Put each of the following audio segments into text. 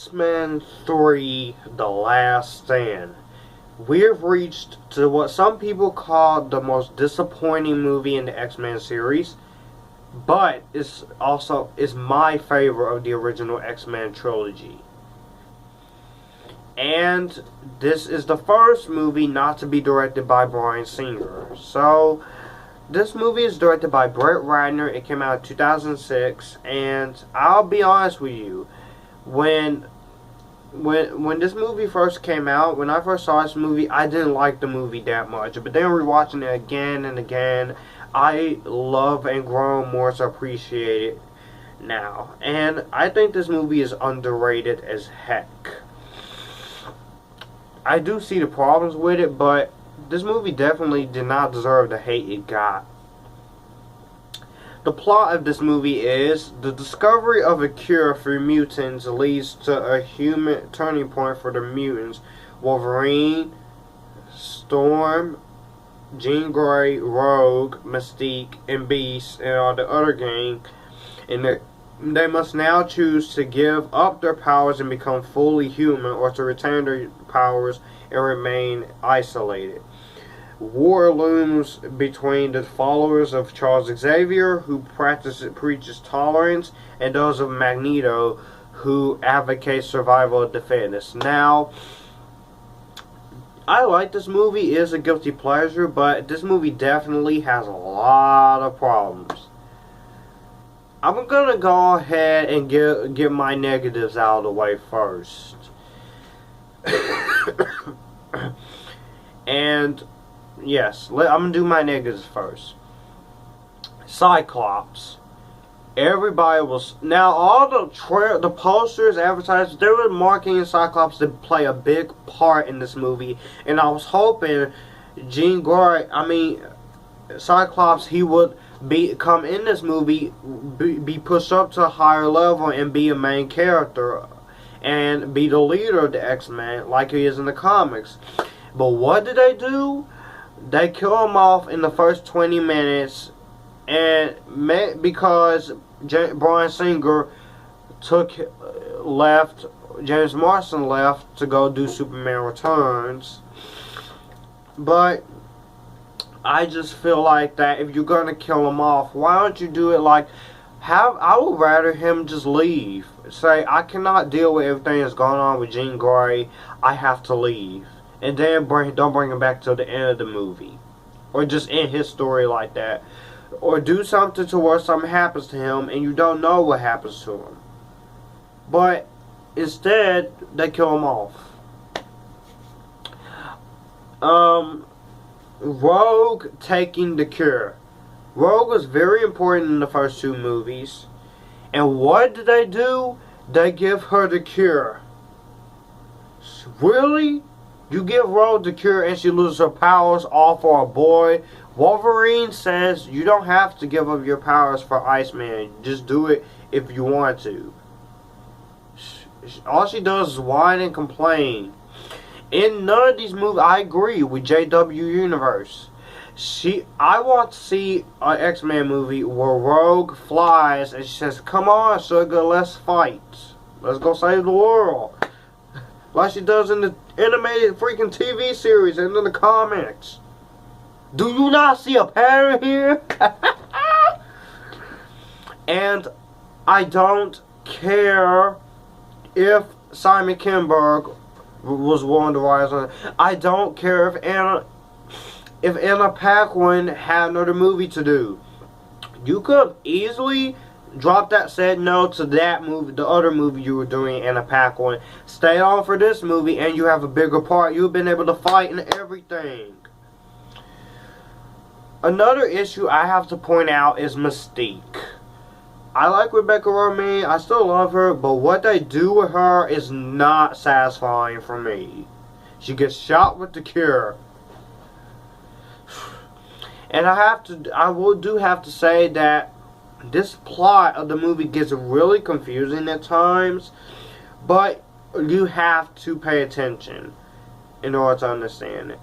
X-Men 3, The Last Stand. We have reached to what some people call the most disappointing movie in the X-Men series, but it's also is my favorite of the original X-Men trilogy. And this is the first movie not to be directed by Bryan Singer. So, this movie is directed by Brett Ratner. It came out in 2006, and I'll be honest with you, when this movie first came out, when I first saw this movie, I didn't like the movie that much. But then rewatching it again and again, I love and grow more to appreciate it now. And I think this movie is underrated as heck. I do see the problems with it, but this movie definitely did not deserve the hate it got. The plot of this movie is the discovery of a cure for mutants leads to a human turning point for the mutants. Wolverine, Storm, Jean Grey, Rogue, Mystique, and Beast, and all the other gang. And they must now choose to give up their powers and become fully human, or to retain their powers and remain isolated. War looms between the followers of Charles Xavier, who preaches tolerance, and those of Magneto, who advocate survival of the fittest. Now, I like this movie. It is a guilty pleasure, but this movie definitely has a lot of problems. I'm gonna go ahead and get my negatives out of the way first. And yes, I'm gonna do my negatives first. Cyclops. Everybody was now all the posters, advertisements, they were marketing Cyclops to play a big part in this movie, and I was hoping Cyclops, he would come in this movie, be pushed up to a higher level and be a main character and be the leader of the X-Men like he is in the comics. But what did they do? They kill him off in the first 20 minutes, and because Bryan Singer left, James Marsden left to go do Superman Returns. But I just feel like that if you're gonna kill him off, why don't you do it like I would rather him just leave. Say, I cannot deal with everything that's going on with Jean Grey. I have to leave. And then don't bring him back till the end of the movie. Or just end his story like that. Or do something to where something happens to him and you don't know what happens to him. But instead, they kill him off. Rogue taking the cure. Rogue was very important in the first two movies. And what did they do? They give her the cure. Really? You give Rogue the cure and she loses her powers all for a boy? Wolverine says you don't have to give up your powers for Iceman. Just do it if you want to. All she does is whine and complain. In none of these movies, I agree with JW Universe. I want to see an X-Men movie where Rogue flies and she says, "Come on, sugar, let's fight. Let's go save the world." Like she does in the animated freaking TV series and in the comics. Do you not see a pattern here? And I don't care if Simon Kinberg was willing to rise on it. I don't care if Anna Paquin had another movie to do. You could easily drop that, said no to that movie, the other movie you were doing, Anna Paquin. Stay on for this movie and you have a bigger part. You've been able to fight and everything. Another issue I have to point out is Mystique. I like Rebecca Romijn, I still love her, but what they do with her is not satisfying for me. She gets shot with the cure. And I do have to say that this plot of the movie gets really confusing at times, but you have to pay attention in order to understand it.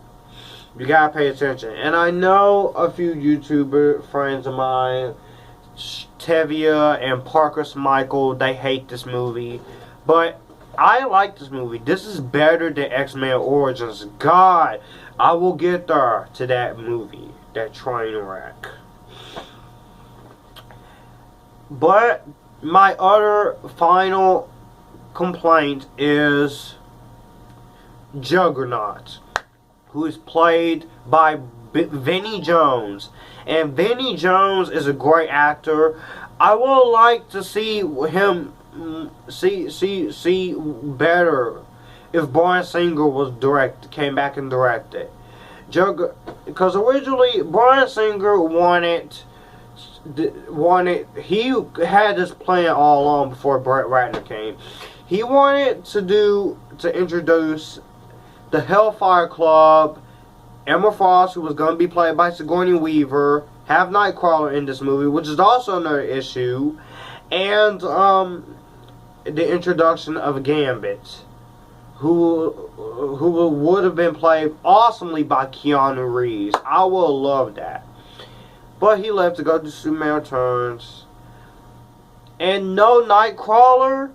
You gotta pay attention. And I know a few YouTuber friends of mine, Tevia and Parker Michael, they hate this movie. But I like this movie. This is better than X-Men Origins. God, I will get there to that movie. That train wreck. But my other final complaint is Juggernaut, who is played by Vinnie Jones. And Vinnie Jones is a great actor. I would like to see him see better if Bryan Singer was came back and directed. Because originally Bryan Singer he had this plan all along before Brett Ratner came. He wanted to introduce the Hellfire Club, Emma Frost, who was going to be played by Sigourney Weaver, have Nightcrawler in this movie, which is also another issue, and the introduction of Gambit, who would have been played awesomely by Keanu Reeves. I would love that. But he left to go to Superman Returns. And no Nightcrawler.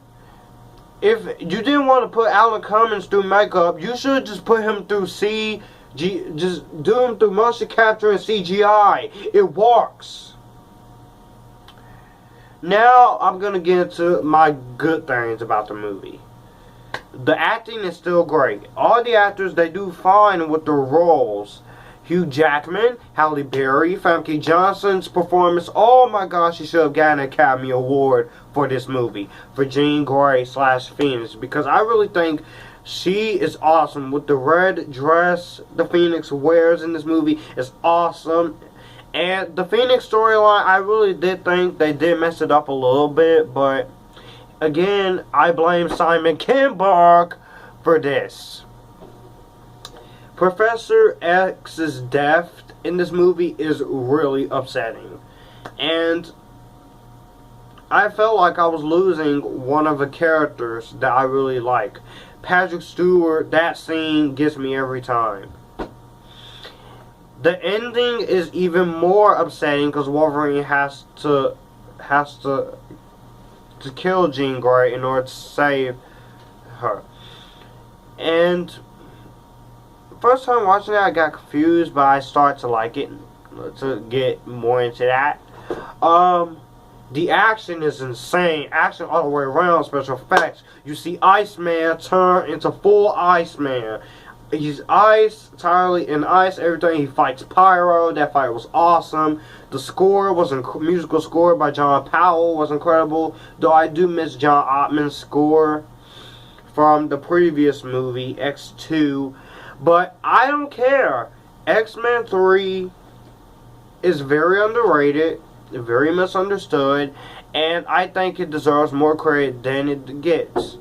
If you didn't want to put Alan Cummings through makeup, you should just put him through just do him through motion capture and CGI. It works. Now I'm going to get into my good things about the movie. The acting is still great. All the actors, they do fine with their roles. Hugh Jackman, Halle Berry, Famke Johnson's performance. Oh my gosh, she should have gotten an Academy Award for this movie. For Jean Grey / Phoenix. Because I really think she is awesome. With the red dress the Phoenix wears in this movie is awesome. And the Phoenix storyline, I really did think they did mess it up a little bit. But again, I blame Simon Kinberg for this. Professor X's death in this movie is really upsetting. And I felt like I was losing one of the characters that I really like. Patrick Stewart, that scene gets me every time. The ending is even more upsetting because Wolverine has to kill Jean Grey in order to save her. And first time watching it, I got confused, but I started to like it, to get more into that. The action is insane. Action all the way around, special effects. You see Iceman turn into full Iceman. He's ice, entirely in ice, everything. He fights Pyro. That fight was awesome. The score was musical score by John Powell was incredible. Though I do miss John Ottman's score from the previous movie, X2. But I don't care. X-Men 3 is very underrated, very misunderstood, and I think it deserves more credit than it gets.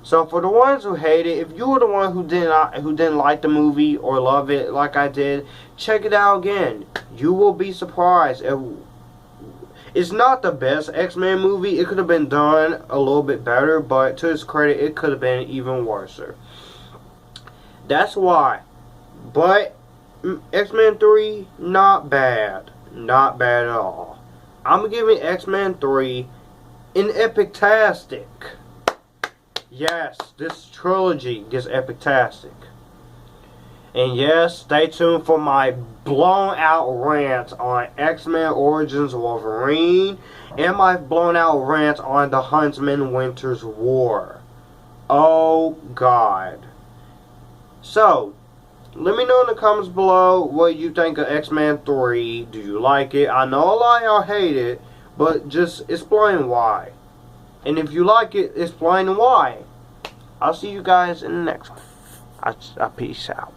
So for the ones who hate it, if you were the one who didn't like the movie or love it like I did, check it out again. You will be surprised. It's not the best X-Men movie. It could have been done a little bit better, but to its credit, it could have been even worse. That's why. But X-Men 3, not bad. Not bad at all. I'm giving X-Men 3 an Epictastic. Yes, this trilogy gets Epictastic. And yes, stay tuned for my blown out rant on X-Men Origins Wolverine and my blown out rant on the Huntsman Winter's War. Oh God. So, let me know in the comments below what you think of X-Men 3. Do you like it? I know a lot of y'all hate it, but just explain why. And if you like it, explain why. I'll see you guys in the next one. I peace out.